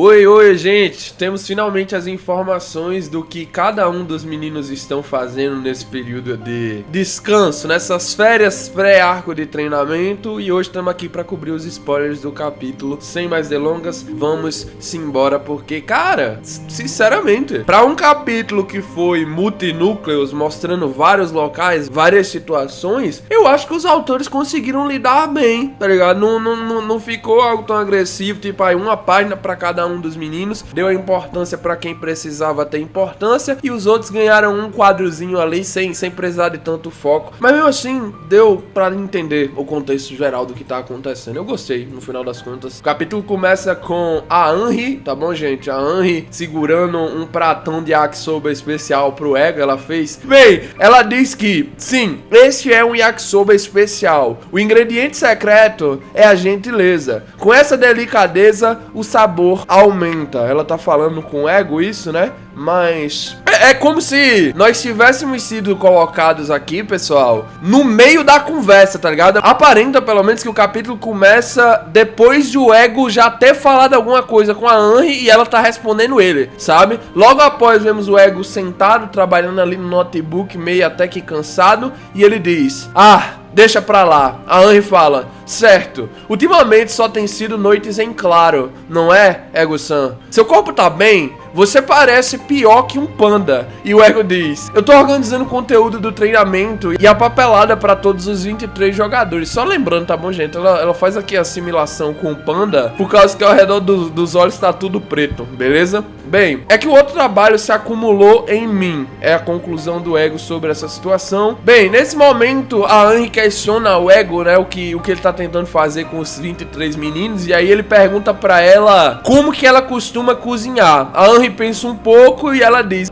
Oi, gente, temos finalmente as informações do que cada um dos meninos estão fazendo nesse período de descanso, nessas férias pré-arco de treinamento, e hoje estamos aqui para cobrir os spoilers do capítulo. Sem mais delongas, vamos-se embora, porque, cara, sinceramente, para um capítulo que foi multinúcleos, mostrando vários locais, várias situações, eu acho que os autores conseguiram lidar bem, tá ligado? Não ficou algo tão agressivo, tipo aí uma página para cada um dos meninos, deu a importância para quem precisava ter importância, e os outros ganharam um quadrozinho ali sem precisar de tanto foco, mas mesmo assim deu para entender o contexto geral do que tá acontecendo. Eu gostei, no final das contas. O capítulo começa com a Anri, tá bom, gente? A Anri segurando um pratão de yakisoba especial pro Ego. Ela fez, bem, ela diz que sim, este é um yakisoba especial, o ingrediente secreto é a gentileza, com essa delicadeza o sabor aumenta. Ela tá falando com o Ego isso, né? Mas é como se nós tivéssemos sido colocados aqui, pessoal, no meio da conversa, tá ligado? Aparenta, pelo menos, que o capítulo começa depois de o Ego já ter falado alguma coisa com a Anri e ela tá respondendo ele, sabe? Logo após vemos o Ego sentado, trabalhando ali no notebook, meio até que cansado, e ele diz: deixa pra lá. A Anri fala: certo, ultimamente só tem sido noites em claro, não é, Ego-san? Seu corpo tá bem? Você parece pior que um panda. E o Ego diz: eu tô organizando o conteúdo do treinamento e a papelada pra todos os 23 jogadores. Só lembrando, tá bom, gente? Ela faz aqui a assimilação com o panda por causa que ao redor dos olhos tá tudo preto, beleza? Bem, é que o outro trabalho se acumulou em mim. É a conclusão do Ego sobre essa situação. Bem, nesse momento a Anri questiona o Ego, né? O que ele tá tentando fazer com os 23 meninos. E aí ele pergunta pra ela como que ela costuma cozinhar. A Anri pensa um pouco e ela diz: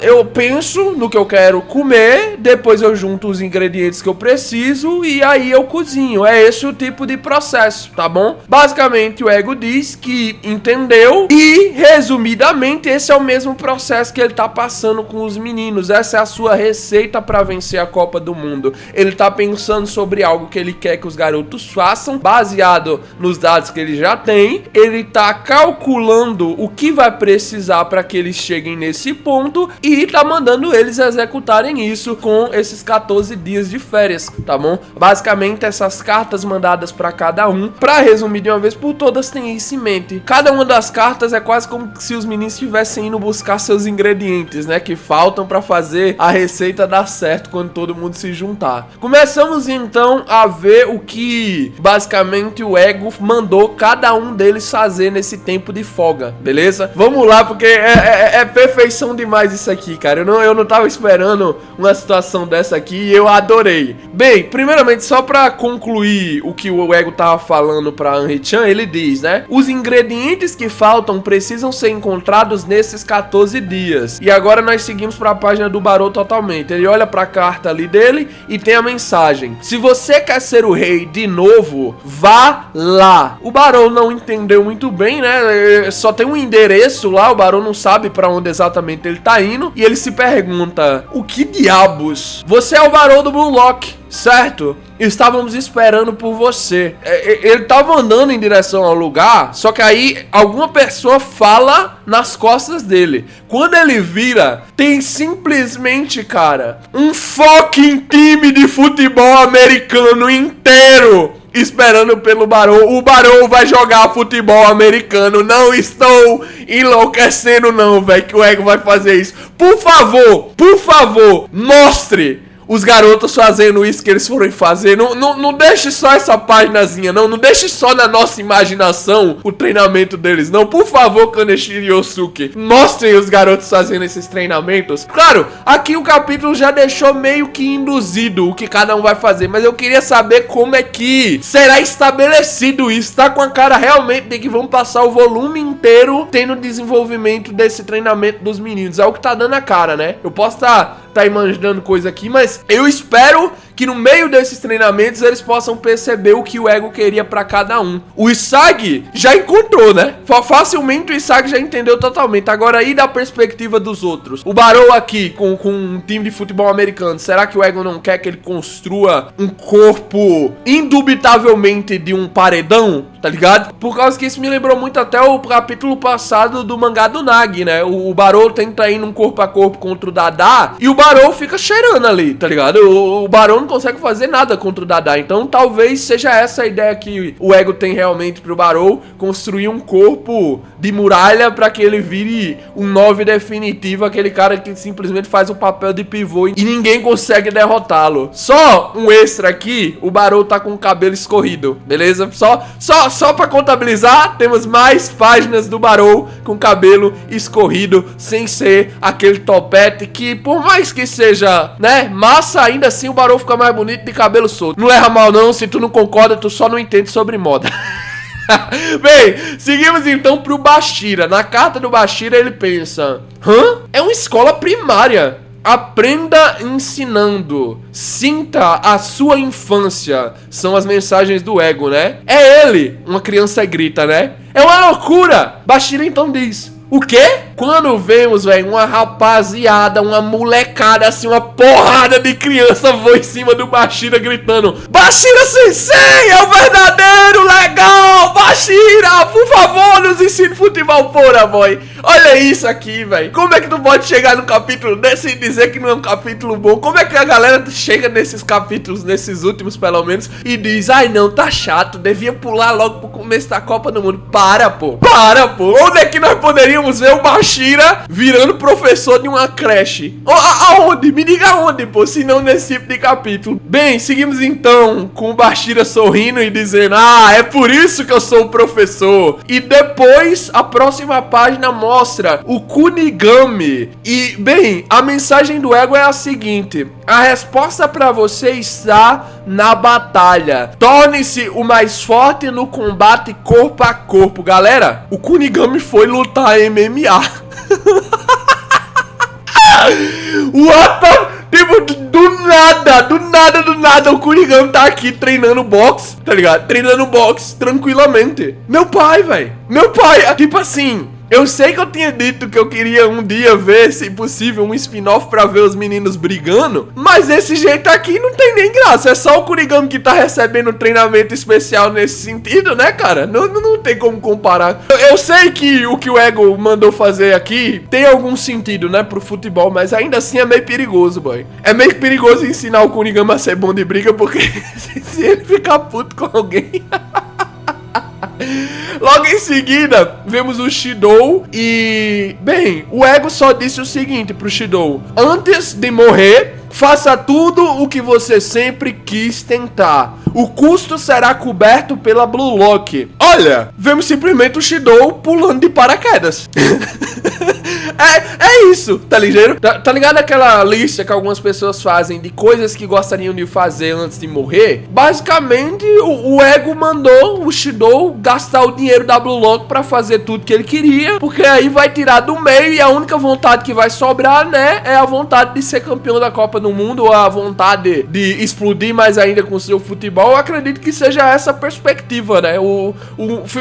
eu penso no que eu quero comer, depois eu junto os ingredientes que eu preciso e aí eu cozinho. É esse o tipo de processo, tá bom? Basicamente o Ego diz que entendeu e, resumidamente, esse é o mesmo processo que ele tá passando com os meninos. Essa é a sua receita pra vencer a Copa do Mundo. Ele tá pensando sobre algo que ele quer que os garotos façam, baseado nos dados que ele já tem. Ele tá calculando o que vai precisar para que eles cheguem nesse ponto e tá mandando eles executarem isso com esses 14 dias de férias, tá bom? Basicamente essas cartas mandadas para cada um, para resumir de uma vez por todas, tem isso em mente. Cada uma das cartas é quase como se os meninos estivessem indo buscar seus ingredientes, né, que faltam para fazer a receita dar certo quando todo mundo se juntar. Começamos então a ver o que basicamente o Ego mandou cada um deles fazer nesse tempo de folga, beleza? Vamos lá, porque é perfeição demais isso aqui, cara. Eu não tava esperando uma situação dessa aqui e eu adorei. Bem, primeiramente, só pra concluir o que o Ego tava falando pra Anri-chan, ele diz, né? Os ingredientes que faltam precisam ser encontrados nesses 14 dias. E agora nós seguimos pra página do Barou totalmente. Ele olha pra carta ali dele e tem a mensagem: se você quer ser o rei de novo, vá lá. O Barou não entendeu muito bem, né? Só tem um endereço lá, o Barou não sabe pra onde exatamente ele tá indo, e ele se pergunta: o que diabos? Você é o Barão do Blue Lock, certo? Estávamos esperando por você. Ele tava andando em direção ao lugar, só que aí alguma pessoa fala nas costas dele. Quando ele vira, tem simplesmente, cara, um fucking time de futebol americano inteiro esperando pelo Barou. O Barou vai jogar futebol americano. Não estou enlouquecendo não, velho, que o Ego vai fazer isso. Por favor, mostre os garotos fazendo isso que eles foram fazer. Não deixe só essa paginazinha, não deixe só na nossa imaginação o treinamento deles, não. Por favor, Kaneshiro Yosuke, mostrem os garotos fazendo esses treinamentos. Claro, aqui o capítulo já deixou meio que induzido o que cada um vai fazer, mas eu queria saber como é que será estabelecido isso. Tá com a cara realmente de que vão passar o volume inteiro tendo desenvolvimento desse treinamento dos meninos. É o que tá dando a cara, né? Eu posso tá imaginando coisa aqui, mas eu espero que no meio desses treinamentos eles possam perceber o que o ego queria pra cada um. O Isagi já encontrou, né? Facilmente o Isagi já entendeu totalmente. Agora aí da perspectiva dos outros. O Barou aqui com um time de futebol americano, será que o ego não quer que ele construa um corpo indubitavelmente de um paredão? Tá ligado? Por causa que isso me lembrou muito até o capítulo passado do mangá do Nagi, né? O Barou tenta ir num corpo a corpo contra o Dada e o Barou fica cheirando ali, tá ligado? O Barou não consegue fazer nada contra o Dada. Então talvez seja essa a ideia que o ego tem realmente pro Barou, construir um corpo de muralha pra que ele vire um 9 definitivo, aquele cara que simplesmente faz o papel de pivô e ninguém consegue derrotá-lo. Só um extra aqui, o Barou tá com o cabelo escorrido, beleza? Só pra contabilizar, temos mais páginas do Barou com cabelo escorrido, sem ser aquele topete que, por mais que seja, né, massa, ainda assim o Barou fica mais bonito de cabelo solto. Não leva mal não, se tu não concorda, tu só não entende sobre moda. Bem, seguimos então pro Bashira. Na carta do Bashira ele pensa: é uma escola primária. Aprenda ensinando. Sinta a sua infância. São as mensagens do ego, né? É ele. Uma criança grita, né? É uma loucura. Bashira então diz: o quê? Quando vemos, velho, uma rapaziada, uma molecada, assim, uma porrada de criança voa em cima do Bashira gritando: Bashira Sensei, é o verdadeiro, legal! Bashira, por favor, nos ensine futebol, porra, boy. Olha isso aqui, velho. Como é que tu pode chegar no capítulo desse e dizer que não é um capítulo bom? Como é que a galera chega nesses capítulos, nesses últimos pelo menos, e diz: ai não, tá chato, devia pular logo pro começo da Copa do Mundo. Para, pô. Onde é que nós poderíamos ver o Bashira virando professor de uma creche? Aonde? Me diga aonde, pô, se não nesse tipo de capítulo. Bem, seguimos então com o Bashira sorrindo e dizendo: ah, é por isso que eu sou o professor. E depois, a próxima página mostra o Kunigami. E, bem, a mensagem do ego é a seguinte: a resposta pra você está na batalha. Torne-se o mais forte no combate corpo a corpo. Galera, o Kunigami foi lutar MMA. What the... Tipo, do nada, o Kunigami tá aqui treinando boxe, tá ligado? Treinando boxe tranquilamente. Meu pai, velho. Meu pai, tipo assim... Eu sei que eu tinha dito que eu queria um dia ver, se possível, um spin-off pra ver os meninos brigando, mas desse jeito aqui não tem nem graça. É só o Kunigami que tá recebendo treinamento especial nesse sentido, né, cara? Não tem como comparar. Eu sei que o ego mandou fazer aqui tem algum sentido, né, pro futebol, mas ainda assim é meio perigoso, boy. É meio perigoso ensinar o Kunigami a ser bom de briga, porque se ele ficar puto com alguém... Logo em seguida, vemos o Shidou e... Bem, o ego só disse o seguinte pro Shidou: antes de morrer, faça tudo o que você sempre quis tentar. O custo será coberto pela Blue Lock. Olha, vemos simplesmente o Shidou pulando de paraquedas. É isso, tá ligeiro? Tá ligado aquela lista que algumas pessoas fazem de coisas que gostariam de fazer antes de morrer? Basicamente, o ego mandou o Shidou gastar o dinheiro da Blue Lock pra fazer tudo que ele queria, porque aí vai tirar do meio e a única vontade que vai sobrar, né, é a vontade de ser campeão da Copa do Mundo, ou a vontade de explodir mais ainda com o seu futebol. Eu acredito que seja essa a perspectiva, né?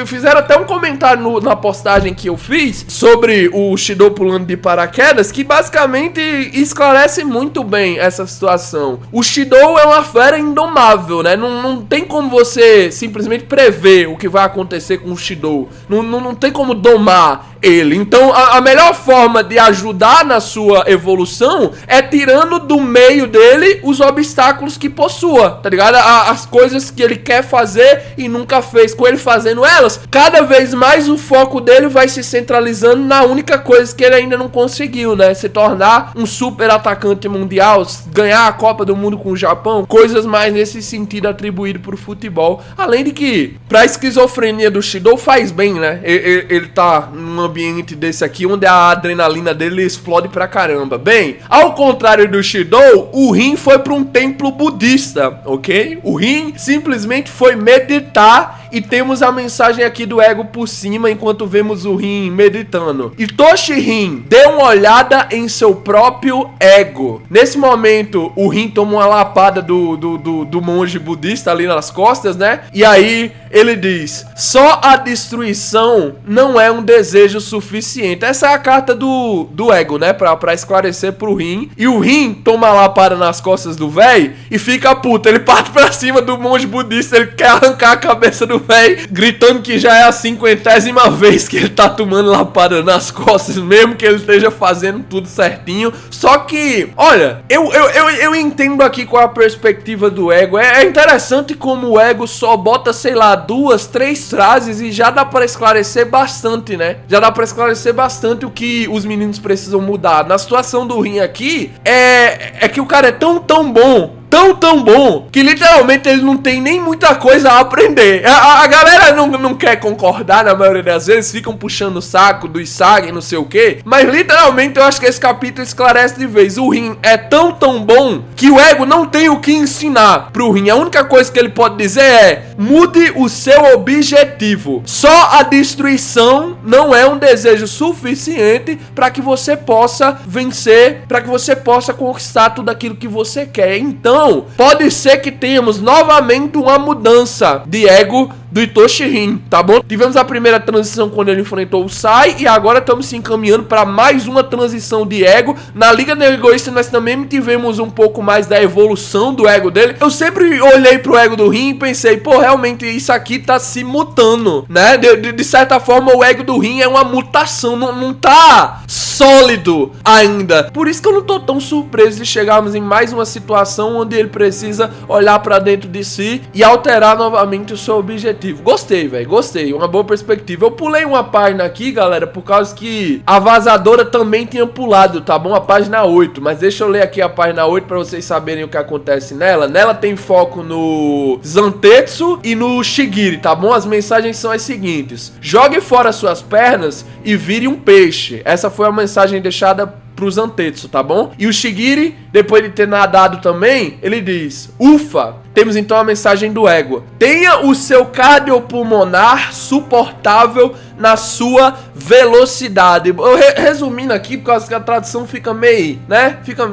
Fizeram até um comentário na postagem que eu fiz sobre o Shidou pulando de paraquedas, que basicamente esclarece muito bem essa situação. O Shidou é uma fera indomável, né? Não tem como você simplesmente prever o que vai acontecer com o Shidou. Não tem como domar ele. Então a melhor forma de ajudar na sua evolução é tirando do meio dele os obstáculos que possua, tá ligado? As coisas que ele quer fazer e nunca fez. Com ele fazendo elas, cada vez mais o foco dele vai se centralizando na única coisa que ele ainda não conseguiu, né? Se tornar um super atacante mundial, ganhar a Copa do Mundo com o Japão, coisas mais nesse sentido atribuído pro futebol. Além de que, pra esquizofrenia do Shidou faz bem, né? Ele tá num ambiente desse aqui onde a adrenalina dele explode pra caramba. Bem, ao contrário do Shidou, o Rin foi pra um templo budista, ok? O Rin simplesmente foi meditar e temos a mensagem aqui do Ego por cima, enquanto vemos o Rin meditando. Itoshi Rin, dê uma olhada em seu próprio ego. Nesse momento, o Rin toma uma lapada do monge budista ali nas costas, né? E aí ele diz: só a destruição não é um desejo suficiente. Essa é a carta do Ego, né? Pra esclarecer pro Rin. E o Rin toma a lapada nas costas do véi e fica puto. Ele parte pra cima do monge budista, ele quer arrancar a cabeça do véi, gritando que já é a 50ª vez que ele tá tomando lapada nas costas, mesmo que ele esteja fazendo tudo certinho. Só que, olha, eu entendo aqui qual é a perspectiva do Ego. É interessante como o Ego só bota, sei lá, 2, 3 frases e já dá pra esclarecer bastante, né? Já dá pra esclarecer bastante o que os meninos precisam mudar. Na situação do Rin aqui, é que o cara é tão bom, tão bom, que literalmente ele não tem nem muita coisa a aprender. A galera não quer concordar na maioria das vezes, ficam puxando o saco do Isagi, não sei o que, mas literalmente eu acho que esse capítulo esclarece de vez. O Rin é tão bom que o Ego não tem o que ensinar pro Rin. A única coisa que ele pode dizer é: mude o seu objetivo. Só a destruição não é um desejo suficiente para que você possa vencer, para que você possa conquistar tudo aquilo que você quer. Então, pode ser que tenhamos novamente uma mudança de ego do Itoshi Rin, tá bom? Tivemos a primeira transição quando ele enfrentou o Sai, e agora estamos se encaminhando para mais uma transição de ego. Na Liga do Egoísta nós também tivemos um pouco mais da evolução do ego dele. Eu sempre olhei pro ego do Rin e pensei, pô, realmente isso aqui tá se mutando, né? De certa forma o ego do Rin é uma mutação, não tá sólido ainda. Por isso que eu não tô tão surpreso de chegarmos em mais uma situação onde ele precisa olhar pra dentro de si e alterar novamente o seu objetivo. Gostei, velho, gostei, uma boa perspectiva. Eu pulei uma página aqui, galera, por causa que a vazadora também tinha pulado, tá bom? A página 8, mas deixa eu ler aqui a página 8 pra vocês saberem o que acontece nela. Nela tem foco no Zantetsu e no Shigiri, tá bom? As mensagens são as seguintes: jogue fora suas pernas e vire um peixe. Essa foi a mensagem deixada pro Zantetsu, tá bom? E o Shigiri, depois de ter nadado também, ele diz: ufa! Temos então a mensagem do Ego: tenha o seu cardiopulmonar suportável na sua velocidade. Eu resumindo aqui, por causa que a tradução fica meio, né? Fica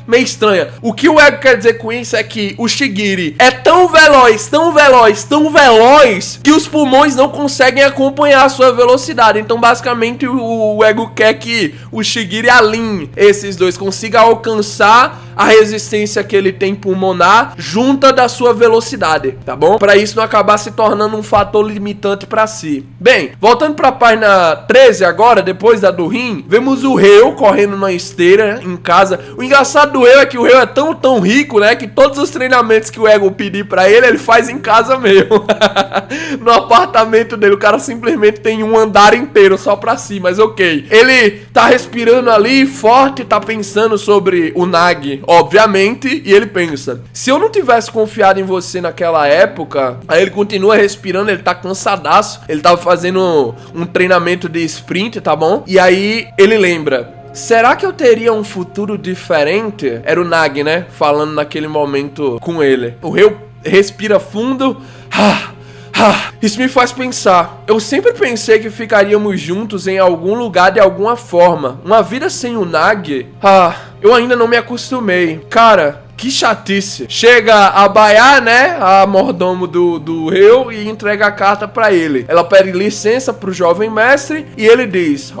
meio estranha. O que o Ego quer dizer com isso é que o Shigiri é tão veloz, que os pulmões não conseguem acompanhar a sua velocidade. Então, basicamente, o Ego quer que o Shigiri alinhe esses dois, consiga alcançar a resistência que ele tem pulmonar junta da sua velocidade, tá bom? Para isso não acabar se tornando um fator limitante para si. Bem, voltando para a página 13 agora, depois da do Rin, vemos o Reu correndo na esteira em casa. O engraçado do Reu é que o Reu é tão rico, né, que todos os treinamentos que o Ego pedir para ele faz em casa mesmo. No apartamento dele, o cara simplesmente tem um andar inteiro só pra si, mas ok. Ele tá respirando ali forte, tá pensando sobre o Nagi, obviamente, e ele pensa: se eu não tivesse confiado em você naquela época. Aí ele continua respirando, ele tá cansadaço, ele tava fazendo um treinamento de sprint, tá bom? E aí ele lembra: será que eu teria um futuro diferente? Era o Nagi, né? Falando naquele momento com ele. O Reu respira fundo. Isso me faz pensar. Eu sempre pensei que ficaríamos juntos em algum lugar de alguma forma. Uma vida sem o Nagi? Eu ainda não me acostumei. Cara, que chatice. Chega a Baiá, né, a mordomo do Reu, e entrega a carta pra ele. Ela pede licença pro jovem mestre e ele diz: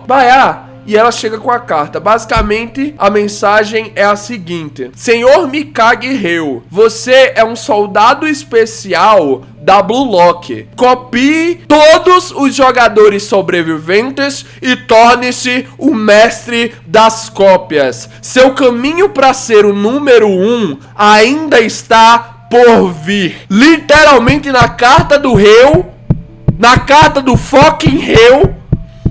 Baiá. E ela chega com a carta. Basicamente, a mensagem é a seguinte: Senhor Mikage Reu, você é um soldado especial da Blue Lock. Copie todos os jogadores sobreviventes e torne-se o mestre das cópias. Seu caminho para ser o número 1 ainda está por vir. Literalmente na carta do Reu, na carta do fucking Reu,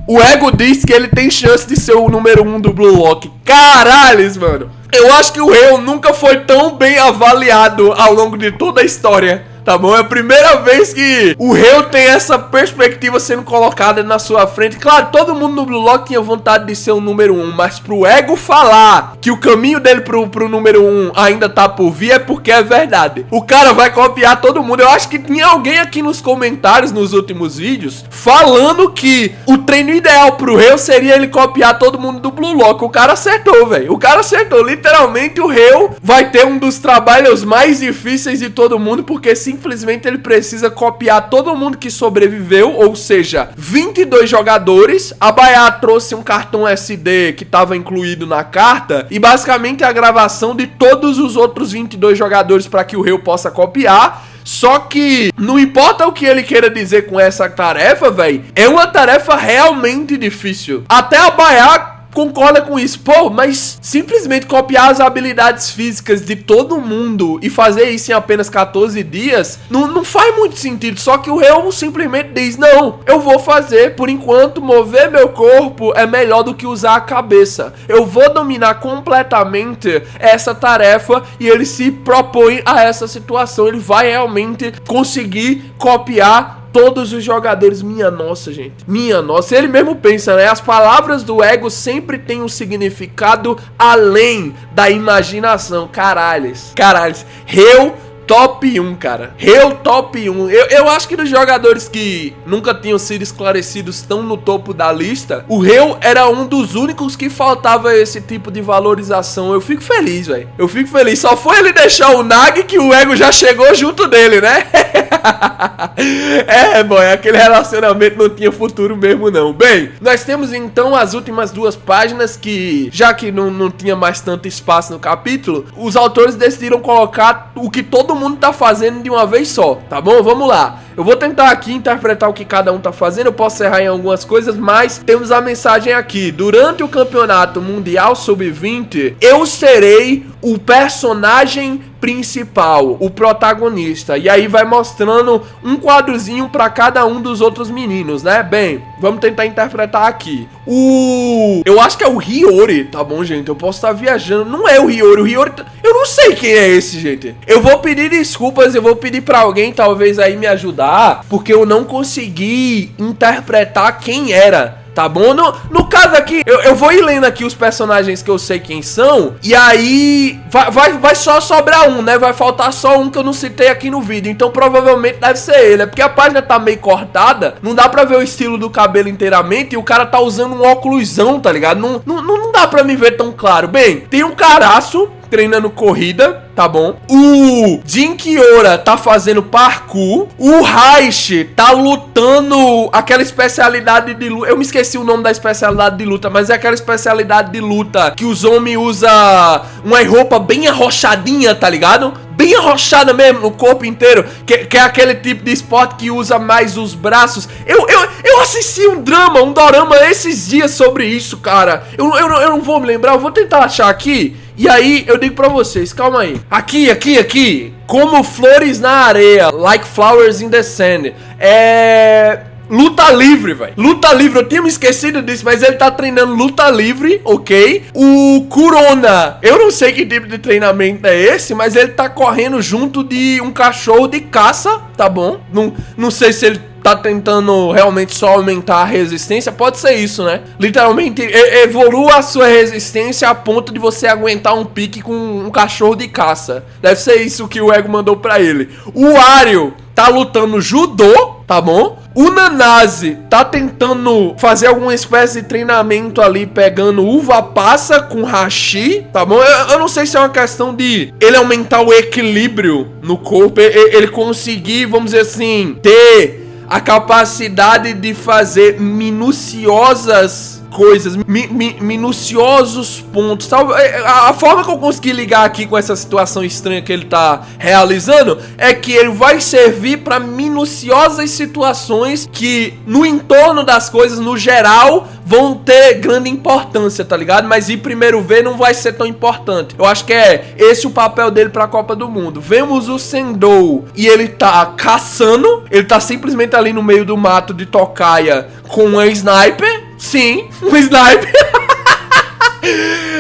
o Ego diz que ele tem chance de ser o número 1 do Blue Lock. Caralhos, mano. Eu acho que o Reu nunca foi tão bem avaliado ao longo de toda a história tá bom? É a primeira vez que o Reu tem essa perspectiva sendo colocada na sua frente. Claro, todo mundo no Blue Lock tinha vontade de ser o número 1, mas pro Ego falar que o caminho dele pro número 1 ainda tá por vir é porque é verdade. O cara vai copiar todo mundo. Eu acho que tinha alguém aqui nos comentários nos últimos vídeos falando que o treino ideal pro Reu seria ele copiar todo mundo do Blue Lock. O cara acertou, velho. O cara acertou. Literalmente o Reu vai ter um dos trabalhos mais difíceis de todo mundo, porque simplesmente ele precisa copiar todo mundo que sobreviveu, ou seja, 22 jogadores. A Baia trouxe um cartão SD que estava incluído na carta e basicamente a gravação de todos os outros 22 jogadores para que o Reu possa copiar. Só que não importa o que ele queira dizer com essa tarefa, velho, é uma tarefa realmente difícil. Até a Baia concorda com isso. Pô, mas simplesmente copiar as habilidades físicas de todo mundo e fazer isso em apenas 14 dias não faz muito sentido. Só que o Reu simplesmente diz: não, eu vou fazer. Por enquanto, mover meu corpo é melhor do que usar a cabeça. Eu vou dominar completamente essa tarefa. E ele se propõe a essa situação. Ele vai realmente conseguir copiar todos os jogadores. Minha nossa, gente. Minha nossa. Ele mesmo pensa, né? As palavras do Ego sempre têm um significado além da imaginação. Caralhos. Caralhos. Reu top 1, cara. Reu top 1. Eu acho que dos jogadores que nunca tinham sido esclarecidos estão no topo da lista, o Reu era um dos únicos que faltava esse tipo de valorização. Eu fico feliz, velho. Eu fico feliz. Só foi ele deixar o Nag que o Ego já chegou junto dele, né? Boy, aquele relacionamento não tinha futuro mesmo, não. Bem, nós temos então as últimas duas páginas que, já que não tinha mais tanto espaço no capítulo, os autores decidiram colocar o que todo mundo tá fazendo de uma vez só, tá bom? Vamos lá. Eu vou tentar aqui interpretar o que cada um tá fazendo. Eu posso errar em algumas coisas, mas temos a mensagem aqui: durante o campeonato mundial sub-20, eu serei o personagem principal, o protagonista. E aí vai mostrando um quadrozinho pra cada um dos outros meninos, né? Bem, vamos tentar interpretar aqui. Eu acho que é o Hiyori, tá bom, gente? Eu posso estar viajando. Não é o Hiyori. O Hiyori... Eu não sei quem é esse, gente. Eu vou pedir desculpas. Eu vou pedir pra alguém, talvez, aí me ajudar, porque eu não consegui interpretar quem era. Tá bom? No caso aqui, eu vou ir lendo aqui os personagens que eu sei quem são. E aí vai só sobrar um, né? Vai faltar só um que eu não citei aqui no vídeo. Então provavelmente deve ser ele. É porque a página tá meio cortada. Não dá pra ver o estilo do cabelo inteiramente. E o cara tá usando um óculosão, tá ligado? Não dá pra me ver tão claro. Bem, tem um caraço treinando corrida, tá bom? O Jin Kiora tá fazendo parkour. O Raishi tá lutando aquela especialidade de luta. Eu me esqueci o nome da especialidade de luta, mas é aquela especialidade de luta que os homens usam uma roupa bem arrochadinha, tá ligado? Bem arrochada mesmo, no corpo inteiro. Que é aquele tipo de esporte que usa mais os braços. Eu assisti um dorama esses dias sobre isso, cara. Eu não vou me lembrar, eu vou tentar achar aqui. E aí, eu digo pra vocês, calma aí. Aqui. Como flores na areia. Like flowers in the sand. Luta livre, velho. Luta livre, eu tinha me esquecido disso, mas ele tá treinando luta livre, ok? O Kurona, eu não sei que tipo de treinamento é esse, mas ele tá correndo junto de um cachorro de caça, tá bom? Não sei se ele tá tentando realmente só aumentar a resistência. Pode ser isso, né? Literalmente, evolua a sua resistência a ponto de você aguentar um pique com um cachorro de caça. Deve ser isso que o Ego mandou pra ele. O Ario tá lutando judô, tá bom? O Nanase tá tentando fazer alguma espécie de treinamento ali, pegando uva passa com hashi, tá bom? Eu não sei se é uma questão de ele aumentar o equilíbrio no corpo, ele conseguir, vamos dizer assim, ter a capacidade de fazer minuciosas coisas, minuciosos pontos. A forma que eu consegui ligar aqui com essa situação estranha que ele tá realizando é que ele vai servir para minuciosas situações que no entorno das coisas, no geral, vão ter grande importância, tá ligado? Mas em primeiro ver não vai ser tão importante. Eu acho que é esse o papel dele pra Copa do Mundo. Vemos o Sendou e ele tá caçando, ele tá simplesmente ali no meio do mato de tocaia com um sniper. Sim, um sniper.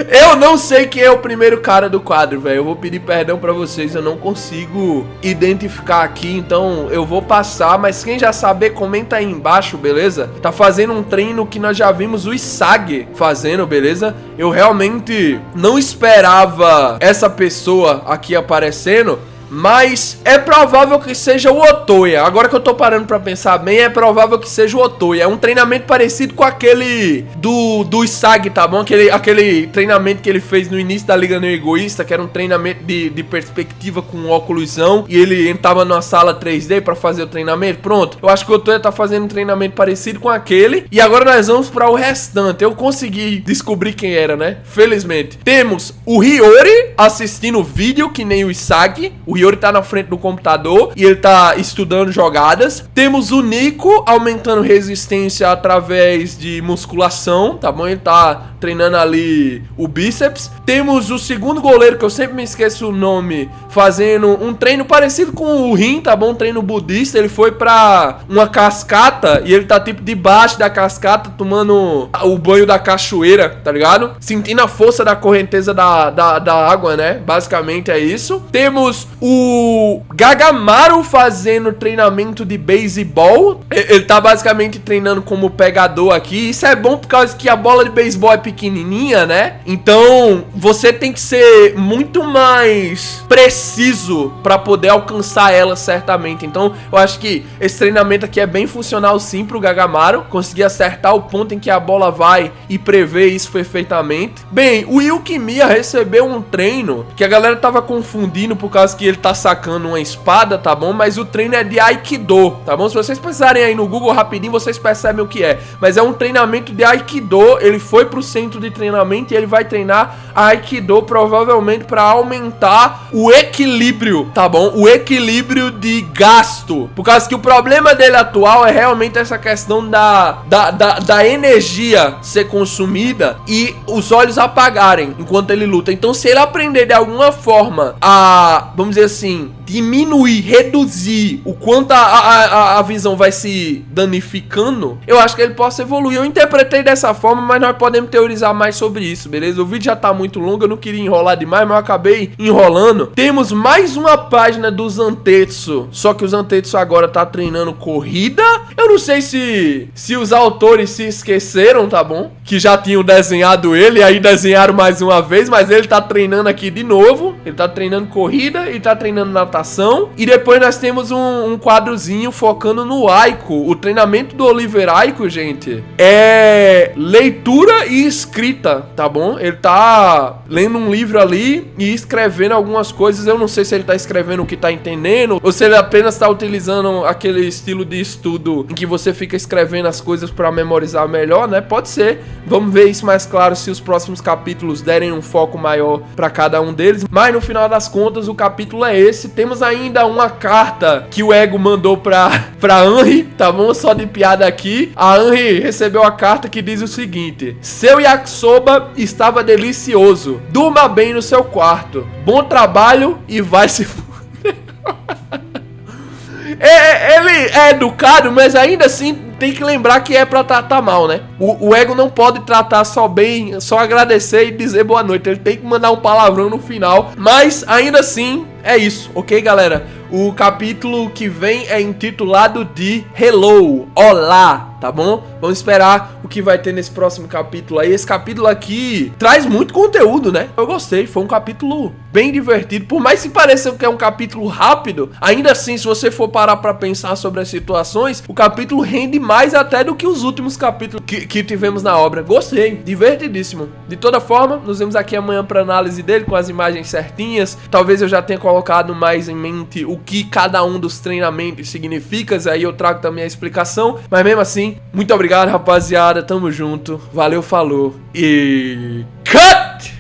Eu não sei quem é o primeiro cara do quadro, velho. Eu vou pedir perdão pra vocês, eu não consigo identificar aqui, então eu vou passar. Mas quem já saber, comenta aí embaixo, beleza? Tá fazendo um treino que nós já vimos o Isagi fazendo, beleza? Eu realmente não esperava essa pessoa aqui aparecendo, mas é provável que seja o Otoya. Agora que eu tô parando pra pensar bem, é provável que seja o Otoya. É um treinamento parecido com aquele do Isagi, tá bom? Aquele treinamento que ele fez no início da Liga Neo Egoísta, que era um treinamento de perspectiva com óculosão, e ele entrava numa sala 3D pra fazer o treinamento. Pronto, eu acho que o Otoya tá fazendo um treinamento parecido com aquele. E agora nós vamos pra o restante. Eu consegui descobrir quem era, né? Felizmente. Temos o Hiyori assistindo o vídeo, que nem o Isagi. O Hiyori tá na frente do computador e ele tá estudando jogadas. Temos o Nico aumentando resistência através de musculação, tá bom? Ele tá treinando ali o bíceps. Temos o segundo goleiro, que eu sempre me esqueço o nome, fazendo um treino parecido com o Rin, tá bom? Um treino budista. Ele foi pra uma cascata e ele tá tipo debaixo da cascata, tomando o banho da cachoeira, tá ligado? Sentindo a força da correnteza da água, né? Basicamente é isso. Temos o Gagamaru fazendo treinamento de beisebol. Ele tá basicamente treinando como pegador aqui. Isso é bom por causa que a bola de beisebol é pequenininha, né? Então você tem que ser muito mais preciso pra poder alcançar ela certamente. Então eu acho que esse treinamento aqui é bem funcional sim pro Gagamaru. Conseguir acertar o ponto em que a bola vai e prever isso perfeitamente. Bem, o Yukimiya recebeu um treino que a galera tava confundindo por causa que ele tá sacando uma espada, tá bom? Mas o treino é de Aikido, tá bom? Se vocês pensarem aí no Google rapidinho, vocês percebem o que é. Mas é um treinamento de Aikido. Ele foi pro centro de treinamento e ele vai treinar Aikido provavelmente pra aumentar o equilíbrio, tá bom? O equilíbrio de gasto. Por causa que o problema dele atual é realmente essa questão da energia ser consumida e os olhos apagarem enquanto ele luta. Então se ele aprender de alguma forma a, vamos dizer assim, diminuir, reduzir o quanto a visão vai se danificando, eu acho que ele possa evoluir. Eu interpretei dessa forma, mas nós podemos teorizar mais sobre isso, beleza? O vídeo já tá muito longo, eu não queria enrolar demais, mas eu acabei enrolando. Temos mais uma página do Zantetsu, só que o Zantetsu agora tá treinando corrida. Eu não sei se os autores se esqueceram, tá bom? Que já tinham desenhado ele, e aí desenharam mais uma vez, mas ele tá treinando aqui de novo. Ele tá treinando corrida e tá treinando natação. E depois nós temos um quadrozinho focando no Aiko. O treinamento do Oliver Aiko, gente, é leitura e escrita, tá bom? Ele tá lendo um livro ali e escrevendo algumas coisas. Eu não sei se ele tá escrevendo o que tá entendendo ou se ele apenas tá utilizando aquele estilo de estudo em que você fica escrevendo as coisas pra memorizar melhor, né? Pode ser. Vamos ver isso mais claro se os próximos capítulos derem um foco maior pra cada um deles. Mas no final das contas, o capítulo é esse. Temos ainda uma carta que o Ego mandou pra Henry, tá bom? Só de piada aqui. A Henry recebeu a carta que diz o seguinte: seu yakisoba estava delicioso. Durma bem no seu quarto. Bom trabalho e vai se fuder. Ele é educado, mas ainda assim tem que lembrar que é pra tratar mal, né? O Ego não pode tratar só bem, só agradecer e dizer boa noite. Ele tem que mandar um palavrão no final. Mas ainda assim, é isso, ok, galera? O capítulo que vem é intitulado de Hello, Olá, tá bom? Vamos esperar o que vai ter nesse próximo capítulo aí. Esse capítulo aqui traz muito conteúdo, né? Eu gostei, foi um capítulo bem divertido. Por mais que pareça que é um capítulo rápido, ainda assim, se você for parar pra pensar sobre as situações, o capítulo rende mais até do que os últimos capítulos que tivemos na obra. Gostei, divertidíssimo. De toda forma, nos vemos aqui amanhã pra análise dele, com as imagens certinhas. Talvez eu já tenha colocado mais em mente o que cada um dos treinamentos significa, aí eu trago também a explicação. Mas mesmo assim, muito obrigado, rapaziada, tamo junto, valeu, falou e... Cut!